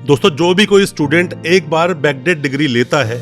दोस्तों, जो भी कोई स्टूडेंट एक बार बैकडेट डिग्री लेता है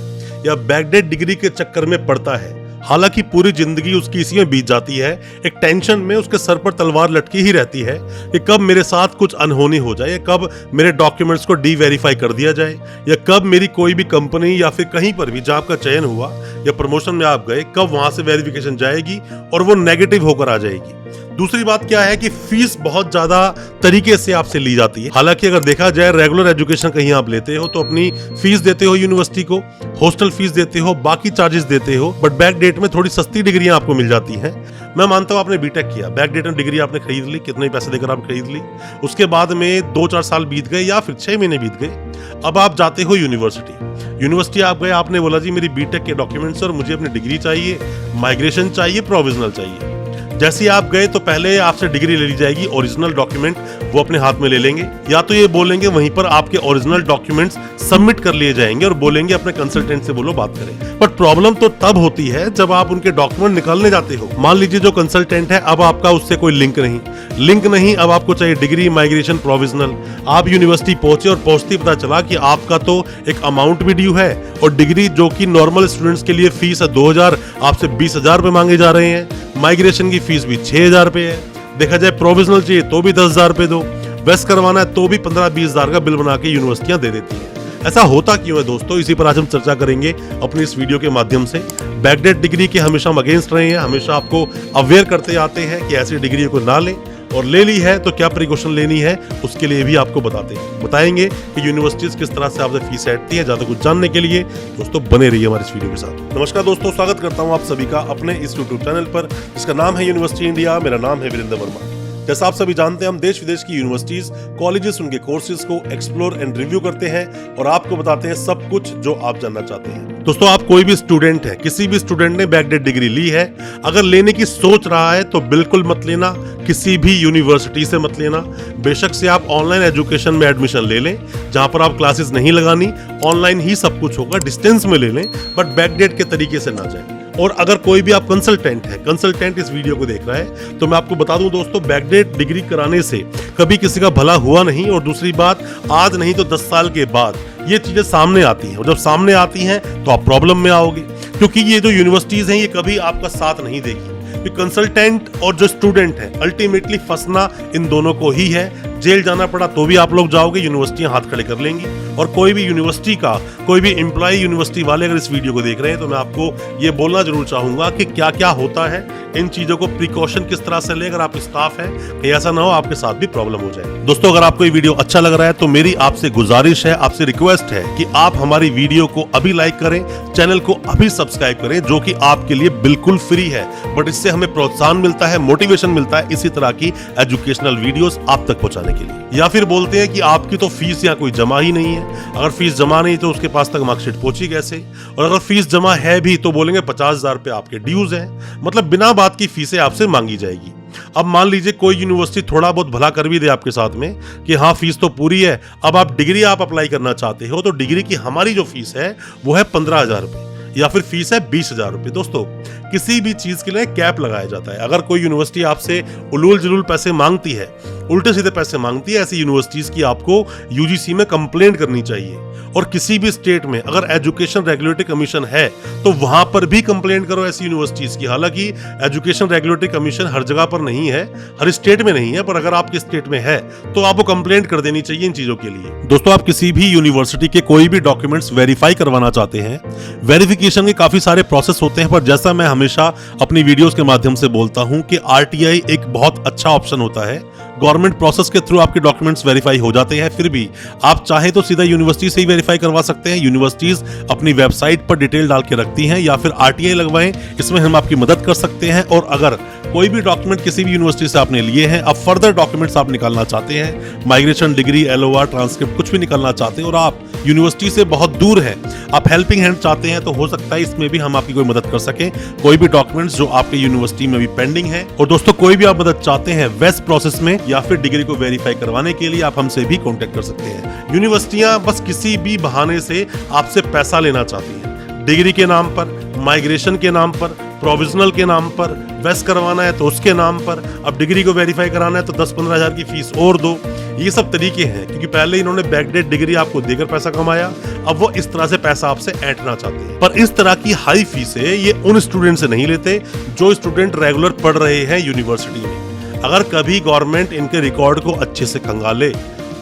या बैकडेट डिग्री के चक्कर में पड़ता है, हालांकि पूरी जिंदगी उसकी इसी में बीत जाती है। एक टेंशन में उसके सर पर तलवार लटकी ही रहती है कि कब मेरे साथ कुछ अनहोनी हो जाए, कब मेरे डॉक्यूमेंट्स को डी वेरीफाई कर दिया जाए, या कब मेरी कोई भी कंपनी या फिर कहीं पर भी जहां आपका चयन हुआ या प्रमोशन में आप गए, कब वहां से वेरिफिकेशन जाएगी और वो नेगेटिव होकर आ जाएगी। दूसरी बात क्या है कि फीस बहुत ज्यादा तरीके से आपसे ली जाती है। हालांकि अगर देखा जाए रेगुलर एजुकेशन कहीं आप लेते हो तो अपनी फीस देते हो यूनिवर्सिटी को, हॉस्टल फीस देते हो, बाकी चार्जेस देते हो, बट बैकडेट में थोड़ी सस्ती डिग्रियां आपको मिल जाती हैं। मैं मानता हूं आपने बीटेक किया, बैकडेट में डिग्री आपने खरीद ली, कितने पैसे देकर आप खरीद ली, उसके बाद में 2-4 साल बीत गए या फिर 6 महीने बीत गए, अब आप जाते हो यूनिवर्सिटी आप गए, आपने बोला जी मेरी बीटेक के डॉक्यूमेंट्स और मुझे अपनी डिग्री चाहिए, माइग्रेशन चाहिए, प्रोविजनल चाहिए। जैसे आप गए तो पहले आपसे डिग्री ले ली जाएगी, ओरिजिनल डॉक्यूमेंट वो अपने हाथ में ले लेंगे, या तो ये बोलेंगे वहीं पर आपके ओरिजिनल डॉक्यूमेंट्स सबमिट कर लिए जाएंगे और बोलेंगे अपने कंसल्टेंट से बोलो बात करें। बट प्रॉब्लम तो तब होती है जब आप उनके डॉक्यूमेंट निकालने जाते हो। मान लीजिए जो कंसल्टेंट है, अब आपका उससे कोई लिंक नहीं, अब आपको चाहिए डिग्री, माइग्रेशन, प्रोविजनल। आप यूनिवर्सिटी पहुंचे और पहुंचते पता चला कि आपका तो एक अमाउंट भी ड्यू है और डिग्री जो कि नॉर्मल स्टूडेंट्स के लिए फीस है 2000, आपसे 20,000 रुपए मांगे जा रहे हैं। माइग्रेशन की फीस भी 6,000 रुपए है। देखा जाए प्रोविजनल चाहिए तो भी 10,000 रुपए दो, वेस्ट करवाना है तो भी 15-20,000 का बिल बना के यूनिवर्सिटियां दे देती हैं। ऐसा होता क्यों है दोस्तों, इसी पर आज हम चर्चा करेंगे अपनी इस वीडियो के माध्यम से। बैकडेट डिग्री के हमेशा हम अगेंस्ट रहे हैं, हमेशा आपको अवेयर करते आते हैं कि ऐसी डिग्री को ना लें, और ले ली है तो क्या प्रिकॉशन लेनी है उसके लिए भी आपको बताएंगे कि यूनिवर्सिटीज किस तरह से आपसे फीस हटती है। ज्यादा कुछ जानने के लिए दोस्तों बने रहिए हमारे इस वीडियो के साथ। नमस्कार दोस्तों, स्वागत करता हूं आप सभी का अपने इस यूट्यूब चैनल पर जिसका नाम है यूनिवर्सिटी इंडिया। मेरा नाम है वीरेंद्र वर्मा। जैसा आप सभी जानते हैं, हम देश विदेश की यूनिवर्सिटीज, कॉलेजेस, उनके कोर्सेज को एक्सप्लोर एंड रिव्यू करते हैं और आपको बताते हैं सब कुछ जो आप जानना चाहते हैं। दोस्तों, आप कोई भी स्टूडेंट है, किसी भी स्टूडेंट ने बैकडेट डिग्री ली है, अगर लेने की सोच रहा है तो बिल्कुल मत लेना, किसी भी यूनिवर्सिटी से मत लेना। बेशक से आप ऑनलाइन एजुकेशन में एडमिशन ले लें, जहां पर आप क्लासेस नहीं लगानी, ऑनलाइन ही सब कुछ होगा, डिस्टेंस में ले लें, बट बैकडेट के तरीके से ना जाए। और अगर कोई भी आप कंसल्टेंट इस वीडियो को देख रहा है तो मैं आपको बता दूं दोस्तों, बैकडेट डिग्री कराने से कभी किसी का भला हुआ नहीं। और दूसरी बात, आज नहीं तो 10 साल के बाद ये चीजें सामने आती हैं, और जब सामने आती हैं तो आप प्रॉब्लम में आओगे, क्योंकि ये जो यूनिवर्सिटीज हैं ये कभी आपका साथ नहीं देगी। कंसल्टेंट और जो स्टूडेंट है, अल्टीमेटली फंसना इन दोनों को ही है। जेल जाना पड़ा तो भी आप लोग जाओगे, यूनिवर्सिटियां हाथ खड़े कर लेंगी। और कोई भी यूनिवर्सिटी का कोई भी एम्प्लॉय, यूनिवर्सिटी वाले अगर इस वीडियो को देख रहे हैं तो मैं आपको ये बोलना जरूर चाहूंगा कि क्या क्या होता है, इन चीजों को प्रिकॉशन किस तरह से ले। अगर आप स्टाफ है कहीं ऐसा ना हो आपके साथ भी प्रॉब्लम हो जाए। दोस्तों, अगर आपको ये वीडियो अच्छा लग रहा है तो मेरी आपसे गुजारिश है, आपसे रिक्वेस्ट है कि आप हमारी वीडियो को अभी लाइक करें, चैनल को अभी सब्सक्राइब करें, जो कि आपके लिए बिल्कुल फ्री है, बट इससे हमें प्रोत्साहन मिलता है, मोटिवेशन मिलता है इसी तरह की एजुकेशनल वीडियोस आप तक पहुंचाने के लिए। या फिर बोलते हैं कि आपकी तो फीस या कोई जमा ही नहीं है, अगर फीस जमा नहीं तो उसके पास तक मार्कशीट पहुंची कैसे, और अगर फीस जमा है भी तो बोलेंगे 50,000 रुपए आपके ड्यूज हैं, मतलब बिना बात की फीसें आपसे मांगी जाएगी। अब मान लीजिए कोई यूनिवर्सिटी थोड़ा बहुत भला कर भी दे आपके साथ में कि हाँ फीस तो पूरी है, अब आप डिग्री आप अप्लाई करना चाहते हो तो डिग्री की हमारी जो फीस है वो है 15,000 रुपए या फिर फीस है 20,000 रुपए। दोस्तों, किसी भी चीज के लिए कैप लगाया जाता है। अगर कोई यूनिवर्सिटी आपसे उलूल जुलूल पैसे मांगती है, उल्टे सीधे पैसे मांगती है, ऐसी यूनिवर्सिटीज की आपको यूजीसी में कंप्लेंट करनी चाहिए। और किसी भी स्टेट में अगर एजुकेशन रेगुलेटरी कमीशन है तो वहां पर भी कंप्लेंट करो ऐसी यूनिवर्सिटीज की। हालांकि एजुकेशन रेगुलेटरी कमीशन हर जगह पर नहीं है, हर स्टेट में नहीं है, पर अगर आपके स्टेट में है तो आपको कंप्लेंट कर देनी चाहिए इन चीजों के लिए। दोस्तों, आप किसी भी यूनिवर्सिटी के कोई भी डॉक्यूमेंट्स वेरीफाई करवाना चाहते हैं, वेरिफिकेशन के काफी सारे प्रोसेस होते हैं, पर जैसा मैं हमेशा अपनी वीडियोस के माध्यम से बोलता हूं कि आरटीआई एक बहुत अच्छा ऑप्शन होता है। गवर्नमेंट प्रोसेस के थ्रू आपके डॉक्यूमेंट्स वेरीफाई हो जाते हैं, फिर भी आप चाहे तो सीधा यूनिवर्सिटी से ही वेरीफाई करवा सकते हैं। यूनिवर्सिटीज अपनी वेबसाइट पर डिटेल डाल के रखती हैं, या फिर आरटीआई लगवाएं, इसमें हम आपकी मदद कर सकते हैं। और अगर कोई भी डॉक्यूमेंट किसी भी यूनिवर्सिटी से आपने लिए हैं, अब फर्दर डॉक्यूमेंट्स आप निकालना चाहते हैं, माइग्रेशन, डिग्री, एलओआर, ट्रांसक्रिप्ट कुछ भी निकालना चाहते हैं और आप यूनिवर्सिटी से बहुत दूर है, आप हेल्पिंग हैंड चाहते हैं, तो हो सकता है इसमें भी हम आपकी कोई मदद कर सकें। कोई भी डॉक्यूमेंट्स जो आपके यूनिवर्सिटी में भी पेंडिंग है। और दोस्तों, कोई भी आप मदद चाहते हैं वेस्ट प्रोसेस में या फिर डिग्री को वेरीफाई करवाने के लिए, आप हमसे भी कांटेक्ट कर सकते हैं। यूनिवर्सिटियां बस किसी भी बहाने से आपसे पैसा लेना चाहती हैं, डिग्री के नाम पर, माइग्रेशन के नाम पर, प्रोविजनल के नाम पर, वेस्ट करवाना है तो उसके नाम पर। अब डिग्री को वेरीफाई कराना है तो 10-15 हज़ार की फीस और दो, ये सब तरीके हैं, क्योंकि पहले इन्होंने बैकडेट डिग्री आपको देकर पैसा कमाया, अब वो इस तरह से पैसा आपसे ऐंठना चाहते हैं। पर इस तरह की हाई फीसें ये उन स्टूडेंट से नहीं लेते जो स्टूडेंट रेगुलर पढ़ रहे हैं यूनिवर्सिटी में। अगर कभी गवर्नमेंट इनके रिकॉर्ड को अच्छे से खंगाले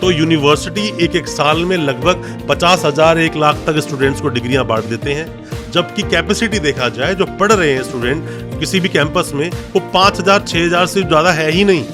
तो यूनिवर्सिटी एक साल में लगभग 50,000 1 लाख तक स्टूडेंट्स को डिग्रियां बांट देते हैं, जबकि कैपेसिटी देखा जाए जो पढ़ रहे हैं स्टूडेंट किसी भी कैंपस में वो 5,000 6,000 से ज़्यादा है ही नहीं।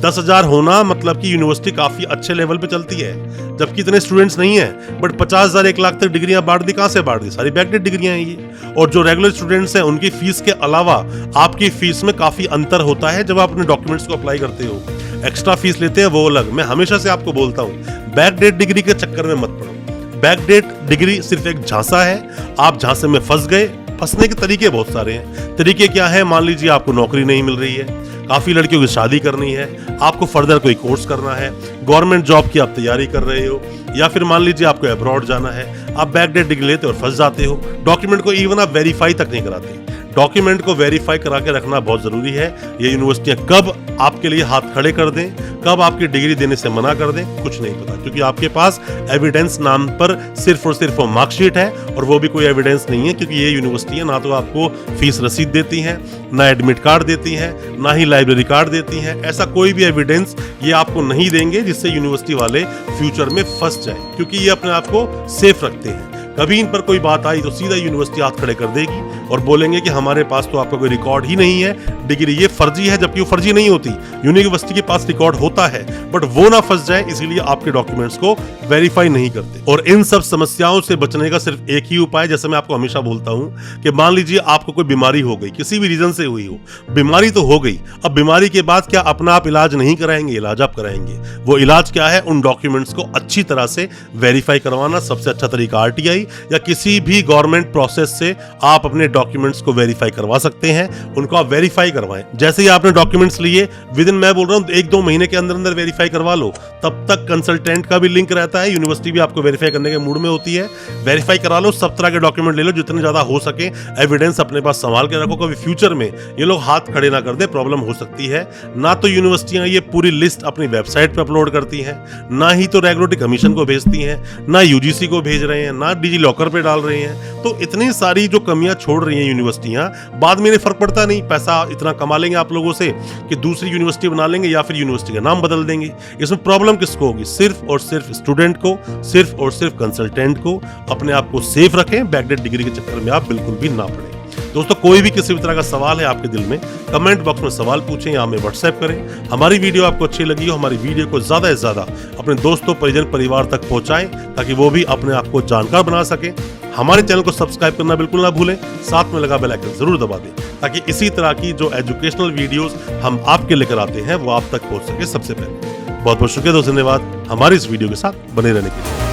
10,000 होना मतलब कि यूनिवर्सिटी काफ़ी अच्छे लेवल पे चलती है, जबकि इतने स्टूडेंट्स नहीं हैं। बट 50,000 1 लाख तक डिग्रियां बांट दी, कहाँ से बांट दी? सारी बैकडेट डिग्रियां हैं ये। और जो रेगुलर स्टूडेंट्स हैं उनकी फीस के अलावा आपकी फीस में काफ़ी अंतर होता है जब आप अपने डॉक्यूमेंट्स को अप्लाई करते हो। एक्स्ट्रा फीस लेते हैं वो अलग। मैं हमेशा से आपको बोलता हूँ, बैकडेट डिग्री के चक्कर में मत पड़ो। बैकडेट डिग्री सिर्फ एक झांसा है, आप झांसे में फंस गए। फंसने के तरीके बहुत सारे हैं। तरीके क्या है? मान लीजिए आपको नौकरी नहीं मिल रही है, काफ़ी लड़कियों की शादी करनी है, आपको फर्दर कोई कोर्स करना है, गवर्नमेंट जॉब की आप तैयारी कर रहे हो, या फिर मान लीजिए आपको अब्रॉड जाना है, आप बैकडेट डिग्री लेते और फंस जाते हो। डॉक्यूमेंट को इवन आप वेरीफाई तक नहीं कराते। डॉक्यूमेंट को वेरीफाई करा के रखना बहुत ज़रूरी है। ये यूनिवर्सिटियाँ कब आपके लिए हाथ खड़े कर दें, कब आपकी डिग्री देने से मना कर दें, कुछ नहीं पता, क्योंकि आपके पास एविडेंस नाम पर सिर्फ और सिर्फ वो मार्कशीट है, और वो भी कोई एविडेंस नहीं है, क्योंकि ये यूनिवर्सिटियाँ ना तो आपको फीस रसीद देती हैं, ना एडमिट कार्ड देती हैं, ना ही लाइब्रेरी कार्ड देती हैं। ऐसा कोई भी एविडेंस ये आपको नहीं देंगे जिससे यूनिवर्सिटी वाले फ्यूचर में फंस जाए, क्योंकि ये अपने आप को सेफ रखते हैं। कभी इन पर कोई बात आई तो सीधा यूनिवर्सिटी हाथ खड़े कर देगी और बोलेंगे कि हमारे पास तो आपका कोई रिकॉर्ड ही नहीं है, डिग्री ये फर्जी है, जबकि वो फर्जी नहीं होती। यूनिवर्सिटी के पास रिकॉर्ड होता है, बट वो ना फंस जाए इसीलिए आपके डॉक्यूमेंट्स को वेरीफाई नहीं करते। और इन सब समस्याओं से बचने का सिर्फ एक ही उपाय, जैसे मैं आपको हमेशा बोलता हूं कि मान लीजिए आपको कोई बीमारी हो गई, किसी भी रीजन से हुई हो, बीमारी तो हो गई, अब बीमारी के बाद क्या अपना आप इलाज नहीं कराएंगे? इलाज आप कराएंगे। वो इलाज क्या है? उन डॉक्यूमेंट्स को अच्छी तरह से वेरीफाई करवाना। सबसे अच्छा तरीका RTI या किसी भी गवर्नमेंट प्रोसेस से आप अपने डॉक्यूमेंट्स को वेरीफाई करवा सकते हैं। उनको आप वेरीफाई करवाएं। जैसे ही आपने डॉक्यूमेंट्स लिए, विदिन मैं बोल रहा हूं 1-2 महीने के अंदर अंदर वेरीफाई करवा लो। तब तक कंसल्टेंट का भी लिंक रहता है, यूनिवर्सिटी भी आपको वेरीफाई करने के मूड में होती है। वेरीफाई करा लो, सब तरह के डॉक्यूमेंट ले लो, जितने ज्यादा हो सके। एविडेंस अपने पास संभाल के रखो, कभी फ्यूचर में ये लोग हाथ खड़े ना कर दे, प्रॉब्लम हो सकती है। ना तो यूनिवर्सिटियां ये पूरी लिस्ट अपनी वेबसाइट पर अपलोड करती हैं, ना ही तो रेगुलेटरी कमीशन को भेजती हैं, ना UGC को भेज रहे हैं, ना डिजी लॉकर पे डाल रहे हैं। तो इतनी सारी जो कमियां छोड़ रही हैं यूनिवर्सिटियां, बाद में इन्हें फर्क पड़ता नहीं। पैसा इतना कमा लेंगे आप लोगों से कि दूसरी यूनिवर्सिटी बना लेंगे या फिर यूनिवर्सिटी का नाम बदल देंगे। इसमें प्रॉब्लम किसको होगी? सिर्फ और सिर्फ स्टूडेंट को, सिर्फ और सिर्फ कंसल्टेंट को। अपने आप को सेफ रखें, बैकडेट डिग्री के चक्कर में आप बिल्कुल भी ना पड़े। दोस्तों, कोई भी किसी भी तरह का सवाल है आपके दिल में, कमेंट बॉक्स में सवाल पूछें या हमें व्हाट्सएप करें। हमारी वीडियो आपको अच्छी लगी हो, हमारी वीडियो को ज़्यादा से ज़्यादा अपने दोस्तों, परिजन, परिवार तक पहुंचाएं, ताकि वो भी अपने आप को जानकार बना सकें। हमारे चैनल को सब्सक्राइब करना बिल्कुल ना भूलें, साथ में लगा बेल आइकन जरूर दबा दें, ताकि इसी तरह की जो एजुकेशनल वीडियोस हम आपके लेकर आते हैं वो आप तक पहुंच सके सबसे पहले। बहुत बहुत शुक्रिया दोस्तों, धन्यवाद हमारी इस वीडियो के साथ बने रहने के लिए।